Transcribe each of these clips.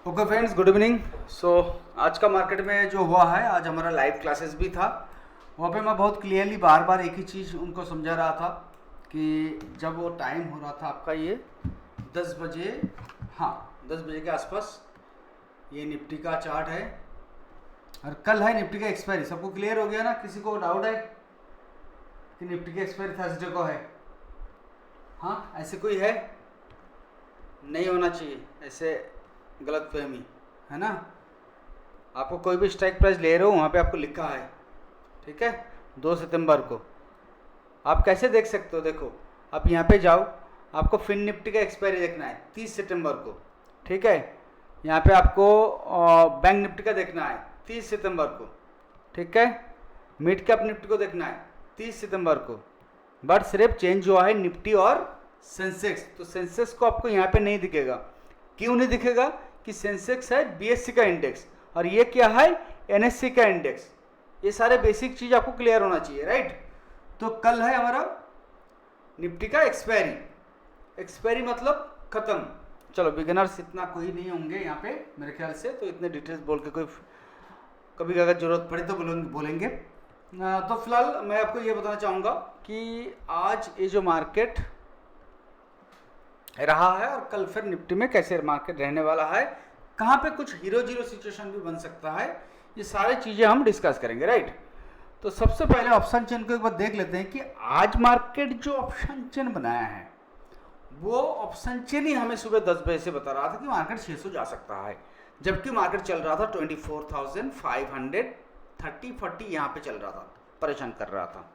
Okay friends, good evening. So आज का market में जो हुआ है, आज हमारा लाइव क्लासेस भी था। वहाँ पे मैं बहुत क्लियरली बार बार एक ही चीज़ उनको समझा रहा था कि जब वो टाइम हो रहा था आपका ये 10 बजे, हाँ 10 बजे के आसपास, ये निफ्टी का चार्ट है और कल है निफ्टी का एक्सपायरी। सबको क्लियर हो गया ना? किसी को डाउट है कि निफ्टी की एक्सपायरी थर्सडे को है? हाँ, ऐसे कोई है? नहीं होना चाहिए ऐसे गलत फहमी, है ना? आपको कोई भी स्ट्राइक प्राइस ले रहे हो, वहाँ पे आपको लिखा है, ठीक है, 2 सितंबर को। आप कैसे देख सकते हो? देखो, आप यहाँ पे जाओ, आपको फिन निफ्टी का एक्सपायरी देखना है 30 सितंबर को, ठीक है। यहाँ पे आपको बैंक निफ्टी का देखना है 30 सितंबर को, ठीक है। मिड कैप निफ्टी को देखना है 30 सितंबर को। बट सिर्फ चेंज हुआ है निफ्टी और सेंसेक्स। तो सेंसेक्स को आपको यहाँ पे नहीं दिखेगा। क्यों नहीं दिखेगा? कि सेंसेक्स है बीएससी का इंडेक्स और ये क्या है? एनएससी का इंडेक्स। ये सारे बेसिक चीज आपको क्लियर होना चाहिए, राइट? तो कल है हमारा निफ्टी का एक्सपायरी। एक्सपायरी मतलब खत्म। चलो, बिगिनर्स इतना कोई नहीं होंगे यहाँ पे मेरे ख्याल से, तो इतने डिटेल्स बोल के कोई कभी अगर जरूरत पड़े तो बोलेंगे। तो फिलहाल मैं आपको ये बताना चाहूँगा कि आज ये जो मार्केट रहा है और कल फिर निफ्टी में कैसे मार्केट रहने वाला है, कहाँ पे कुछ हीरो जीरो सिचुएशन भी बन सकता है, ये सारी चीजें हम डिस्कस करेंगे, राइट? तो सबसे पहले ऑप्शन चेन को एक बार देख लेते हैं कि आज मार्केट जो ऑप्शन चेन बनाया है, वो ऑप्शन चेन ही हमें सुबह 10 बजे से बता रहा था कि मार्केट 600 जा सकता है, जबकि मार्केट चल रहा था 24,530-40 यहाँ पे चल रहा था, परेशान कर रहा था,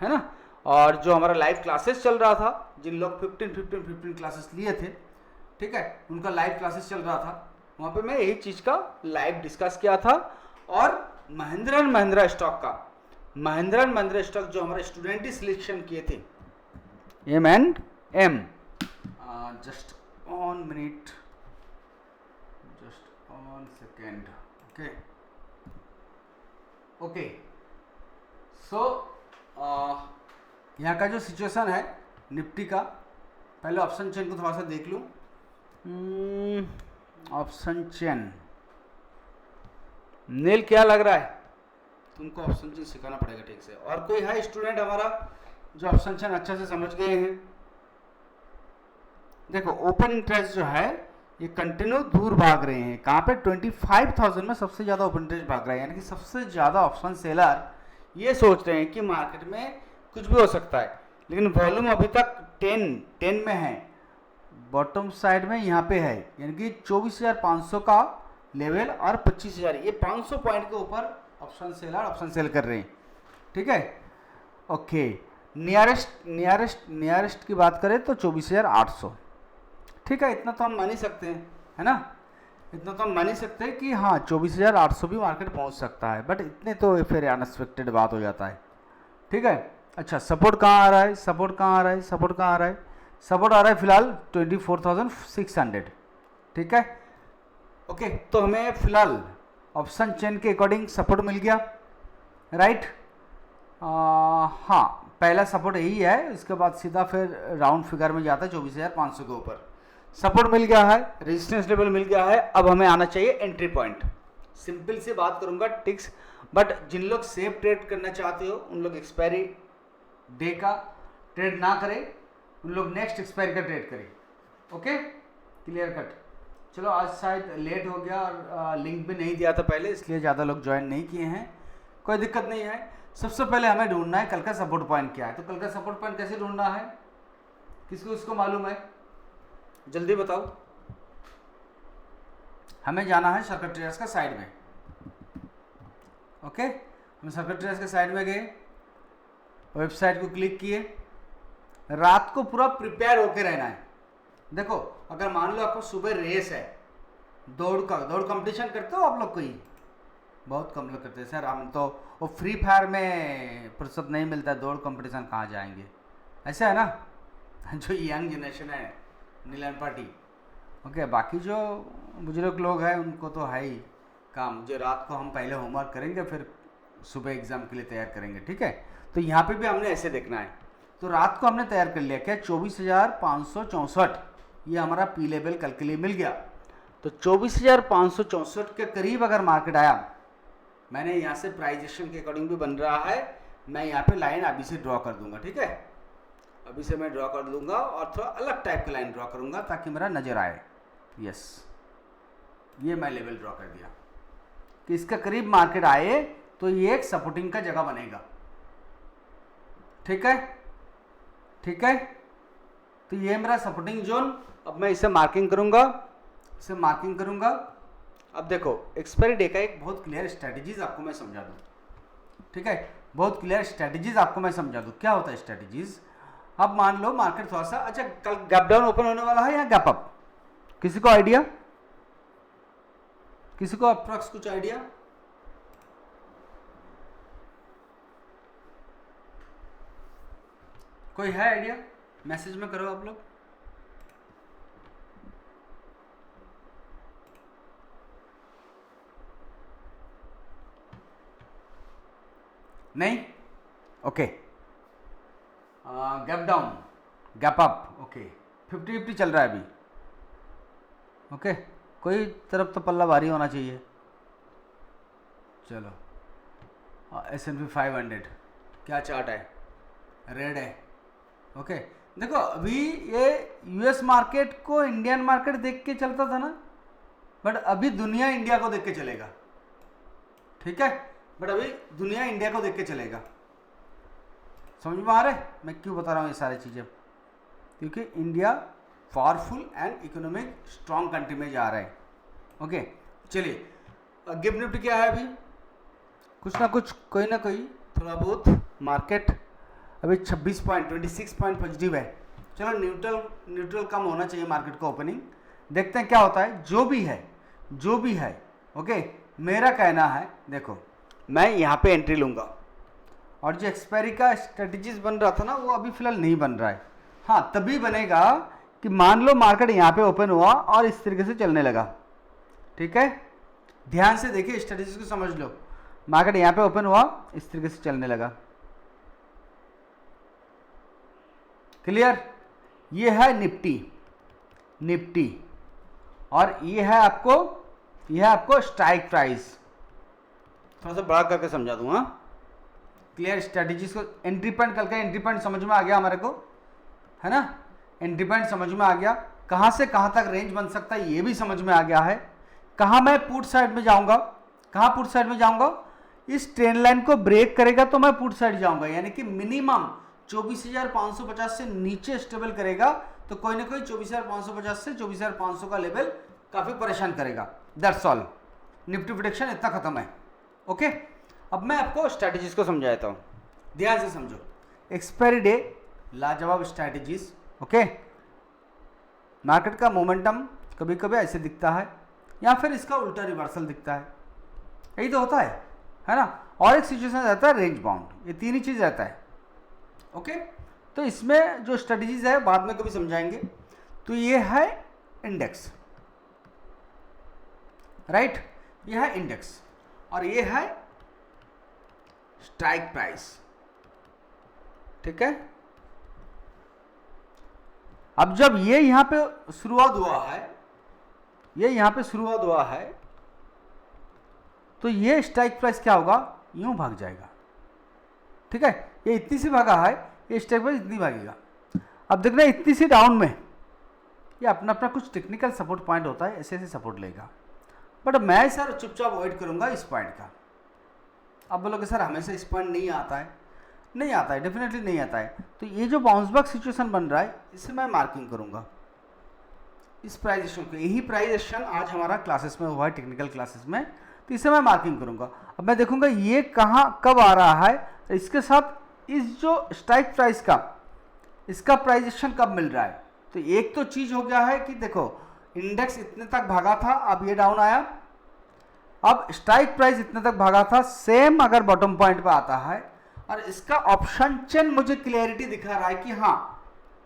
है ना? और जो हमारा लाइव क्लासेस चल रहा था, जिन लोग 15 क्लासेस लिए थे, ठीक है, उनका लाइव क्लासेस चल रहा था, वहाँ पे मैं यही चीज़ का लाइव डिस्कस किया था। और महिंद्रा एंड महिंद्रा स्टॉक का, महिंद्रा एंड महिंद्रा स्टॉक जो हमारे स्टूडेंट ही सिलेक्शन किए थे, M&M, just on minute, just on second, okay. So यहाँ का जो सिचुएशन है निफ्टी का, पहले ऑप्शन चेन को थोड़ा सा देख लूँ। ऑप्शन चेन नील क्या लग रहा है? तुमको ऑप्शन चेन सिखाना पड़ेगा ठीक से। और कोई है स्टूडेंट हमारा जो ऑप्शन चेन अच्छे से समझ गए हैं? देखो, ओपन इंटरेस्ट जो है ये कंटिन्यू दूर भाग रहे हैं। कहाँ पे? 25,000 में सबसे ज़्यादा ओपन इंटरेस्ट भाग रहा है, यानी कि सबसे ज़्यादा ऑप्शन सेलर ये सोच रहे हैं कि मार्केट में कुछ भी हो सकता है, लेकिन वॉल्यूम अभी तक 10 में है, बॉटम साइड में यहाँ पे है, यानी कि 24,500 का लेवल और 25,000, ये 500 पॉइंट के ऊपर ऑप्शन सेलर ऑप्शन सेल कर रहे हैं, ठीक है, ओके। नियरेस्ट की बात करें तो 24,800, ठीक है, इतना तो हम मान ही सकते हैं, है ना? इतना तो हम मान ही सकते हैं कि हाँ 24,800 भी मार्केट पहुंच सकता है, बट इतने तो फिर अनएक्सपेक्टेड बात हो जाता है, ठीक है। अच्छा, सपोर्ट कहाँ आ रहा है? सपोर्ट कहाँ आ रहा है? सपोर्ट कहाँ आ रहा है? सपोर्ट आ रहा है फिलहाल 24,600, ठीक है, ओके। तो हमें फिलहाल ऑप्शन चेन के अकॉर्डिंग सपोर्ट मिल गया, राइट? हाँ, पहला सपोर्ट यही है, इसके बाद सीधा फिर राउंड फिगर में जाता है 24,500 के ऊपर। सपोर्ट मिल गया है, रेजिस्टेंस लेवल मिल गया है, अब हमें आना चाहिए एंट्री पॉइंट। सिंपल सी बात करूंगा, टिक्स, बट जिन लोग सेफ ट्रेड करना चाहते हो उन लोग एक्सपायरी डे का ट्रेड ना करें, उन लोग नेक्स्ट एक्सपायरी का ट्रेड करें, ओके, क्लियर कट। चलो, आज शायद लेट हो गया और लिंक भी नहीं दिया था पहले, इसलिए ज़्यादा लोग ज्वाइन नहीं किए हैं, कोई दिक्कत नहीं है। सबसे पहले हमें ढूंढना है कल का सपोर्ट पॉइंट क्या है। तो कल का सपोर्ट पॉइंट कैसे ढूंढना है? किसको इसको मालूम है? जल्दी बताओ। हमें जाना है सर्किट ट्रेडर्स का साइड में, ओके। हम सर्किट ट्रेडर्स के साइड में गए, वेबसाइट को क्लिक किए, रात को पूरा प्रिपेयर होके रहना है। देखो, अगर मान लो आपको सुबह रेस है, दौड़ कंपटीशन करते हो आप लोग? कोई बहुत कम लोग करते हैं सर, हम तो वो फ्री फायर में फुर्सत नहीं मिलता, दौड़ कंपटीशन कहाँ जाएंगे, ऐसा है ना? जो यंग जनरेशन है, नीलन पार्टी, ओके। बाकी जो बुजुर्ग लोग हैं उनको तो है ही काम, जो रात को हम पहले होमवर्क करेंगे फिर सुबह एग्जाम के लिए तैयार करेंगे, ठीक है। तो यहाँ पे भी हमने ऐसे देखना है। तो रात को हमने तैयार कर लिया क्या? 24,564, ये हमारा पी लेवल कल के लिए मिल गया। तो 24,564 के करीब अगर मार्केट आया, मैंने यहाँ से प्राइस एक्शन के अकॉर्डिंग भी बन रहा है, मैं यहाँ पे लाइन अभी से ड्रॉ कर दूंगा, ठीक है, अभी से मैं ड्रॉ कर दूंगा और थोड़ा अलग टाइप का लाइन ड्रॉ करूंगा ताकि मेरा नजर आए। यस, ये मैं लेवल ड्रॉ कर दिया कि इसका करीब मार्केट आए तो ये एक सपोर्टिंग का जगह बनेगा, ठीक है, ठीक है। तो ये मेरा सपोर्टिंग जोन, अब मैं इसे मार्किंग करूंगा, इसे मार्किंग करूंगा। अब देखो एक्सपायरी डे का एक बहुत क्लियर स्ट्रेटजीज आपको मैं समझा दूं, ठीक है, बहुत क्लियर स्ट्रेटजीज आपको मैं समझा दूं। क्या होता है स्ट्रेटजीज? अब मान लो मार्केट थोड़ा सा, अच्छा कल गैप डाउन ओपन होने वाला है या गैप अप, किसी को आइडिया, किसी को अप्रॉक्स कुछ आइडिया? कोई है आइडिया? मैसेज में करो आप लोग। नहीं? Okay, gap down, gap up, okay, 50-50 चल रहा है अभी, ओके, कोई तरफ तो पल्ला भारी होना चाहिए। चलो, S&P 500 क्या चार्ट है? रेड है, ओके। देखो अभी ये यूएस मार्केट को इंडियन मार्केट देख के चलता था ना, बट अभी दुनिया इंडिया को देख के चलेगा, ठीक है, बट अभी दुनिया इंडिया को देख के चलेगा। समझ में आ रहा है मैं क्यों बता रहा हूँ ये सारी चीज़ें? क्योंकि India powerful and economic strong country में जा रहा है, ओके। चलिए, गिव निफ्टी क्या है अभी? कुछ ना कुछ, कोई ना कोई थोड़ा बहुत मार्केट अभी 26 पॉइंट 26 पॉइंट पॉजिटिव है। चलो न्यूट्रल कम होना चाहिए मार्केट का ओपनिंग, देखते हैं क्या होता है। जो भी है, ओके। मेरा कहना है, देखो मैं यहाँ पे एंट्री लूँगा, और जो एक्सपायरी का स्ट्रेटजीज बन रहा था ना, वो अभी फिलहाल नहीं बन रहा है। हाँ, तभी बनेगा कि मान लो मार्केट यहाँ पे ओपन हुआ और इस तरीके से चलने लगा, ठीक है, ध्यान से देखिए, स्ट्रेटजीज को समझ लो। मार्केट यहाँ पे ओपन हुआ, इस तरीके से चलने लगा, क्लियर? ये है निफ्टी, और ये है आपको स्ट्राइक प्राइस। थोड़ा सा बड़ा करके समझा दूँ, हाँ, क्लियर स्ट्रेटजीज को। एंट्री पॉइंट, कल का एंट्री पॉइंट समझ में आ गया हमारे को, है ना? एंट्री पॉइंट समझ में आ गया, कहाँ से कहाँ तक रेंज बन सकता है ये भी समझ में आ गया है। कहाँ मैं पुट साइड में जाऊँगा, कहाँ पुट साइड में जाऊँगा? इस ट्रेंड लाइन को ब्रेक करेगा तो मैं पुट साइड जाऊँगा, यानी कि मिनिमम 24,550 से नीचे स्टेबल करेगा तो कोई ना कोई 24,550 से 24,500 का लेवल काफ़ी परेशान करेगा। दैट्स ऑल, निफ्टी प्रेडिक्शन इतना खत्म है, ओके। अब मैं आपको स्ट्रैटेजीज को समझाता हूँ, ध्यान से समझो। एक्सपायरी डे, लाजवाब स्ट्रैटेजीज, ओके। मार्केट का मोमेंटम कभी कभी ऐसे दिखता है, या फिर इसका उल्टा रिवर्सल दिखता है, यही तो होता है ना? और एक सिचुएशन रहता है रेंज बाउंड, ये तीन ही चीज़ रहता है, ओके। तो इसमें जो स्ट्रेटजीज है बाद में कभी समझाएंगे। तो ये है इंडेक्स, राइट, ये है इंडेक्स, और ये है स्ट्राइक प्राइस, ठीक है। अब जब ये यहां पे शुरुआत हुआ है, तो ये स्ट्राइक प्राइस क्या होगा? यूं भाग जाएगा, ठीक है। ये इतनी सी भागा है, ये स्ट्राइक प्राइस इतनी भागेगा। अब देखना इतनी सी डाउन में ये अपना कुछ टेक्निकल सपोर्ट पॉइंट होता है, ऐसे सपोर्ट लेगा, बट मैं सर चुपचाप अवॉइड करूंगा इस पॉइंट का। अब बोलोगे सर हमेशा इस पॉइंट नहीं आता है, डेफिनेटली नहीं आता है। तो ये जो बाउंस बैक सिचुएशन बन रहा है, इसे मैं मार्किंग करूंगा, इस प्राइस एक्शन को। यही प्राइस एक्शन आज हमारा क्लासेस में हुआ है, टेक्निकल क्लासेस में, तो इसे मैं मार्किंग करूंगा। अब मैं देखूंगा ये कहाँ कब आ रहा है, तो इसके साथ इस जो स्ट्राइक प्राइस का, इसका प्राइस एक्शन कब मिल रहा है। तो एक तो चीज हो गया है कि देखो इंडेक्स इतने तक भागा था, अब ये डाउन आया, अब स्ट्राइक प्राइस इतने तक भागा था, सेम अगर बॉटम पॉइंट पे आता है, और इसका ऑप्शन चेन मुझे क्लियरिटी दिखा रहा है कि हाँ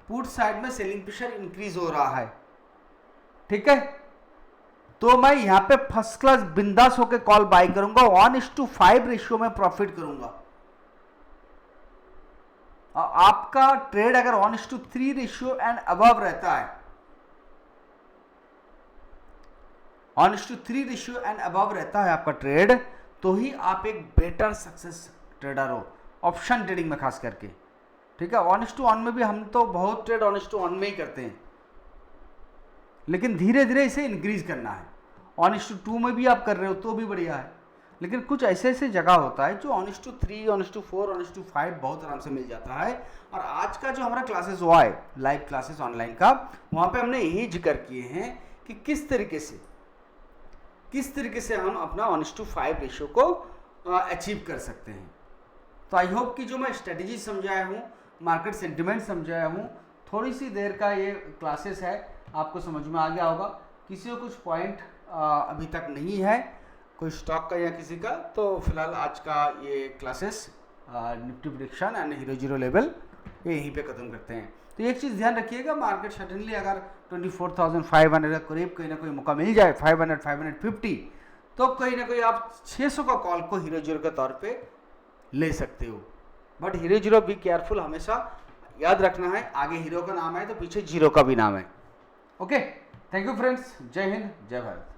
पुट साइड में सेलिंग प्रेशर इंक्रीज हो रहा है, ठीक है। तो मैं यहाँ पे फर्स्ट क्लास बिंदास होकर कॉल बाय करूंगा, 1:5 रेशियो में प्रॉफिट करूंगा। और आपका ट्रेड अगर 1:3 रेशियो एंड अबव रहता है, 1:3 रेशियो एंड अबव रहता है आपका ट्रेड, तो ही आप एक बेटर सक्सेस ट्रेडर हो, ऑप्शन ट्रेडिंग में खास करके। ठीक है, 1:1 में भी हम तो बहुत ट्रेड 1:1 में ही करते हैं, लेकिन धीरे धीरे इसे इंक्रीज करना है। 1:2 में भी आप कर रहे हो तो भी बढ़िया है, लेकिन कुछ ऐसे ऐसे जगह होता है जो 1:3, 1:4, 1:5 बहुत आराम से मिल जाता है। और आज का जो हमारा क्लासेस हुआ है, लाइव क्लासेस ऑनलाइन का, वहाँ पे हमने यही जिक्र किए हैं कि किस तरीके से हम अपना 1:5 रेशियो को अचीव कर सकते हैं। तो आई होप कि जो मैं स्ट्रेटेजी समझाया हूँ, मार्केट सेंटिमेंट समझाया हूँ, थोड़ी सी देर का ये क्लासेस है, आपको समझ में आ गया होगा। किसी को कुछ पॉइंट अभी तक नहीं है कोई स्टॉक का या किसी का, तो फिलहाल आज का ये classes Nifty prediction and hero zero level ये यहीं पे ख़त्म करते हैं। तो एक चीज़ ध्यान रखिएगा, मार्केट सडनली अगर 24,500 का करीब कोई ना कोई मौका मिल जाए, 500, 550, तो कहीं ना कहीं आप 600 का कॉल को हीरो जीरो के तौर पे ले सकते हो। But hero zero be careful, हमेशा याद रखना है, आगे हीरो का नाम है तो पीछे जीरो का भी नाम है। ओके, थैंक यू फ्रेंड्स, जय हिंद, जय भारत।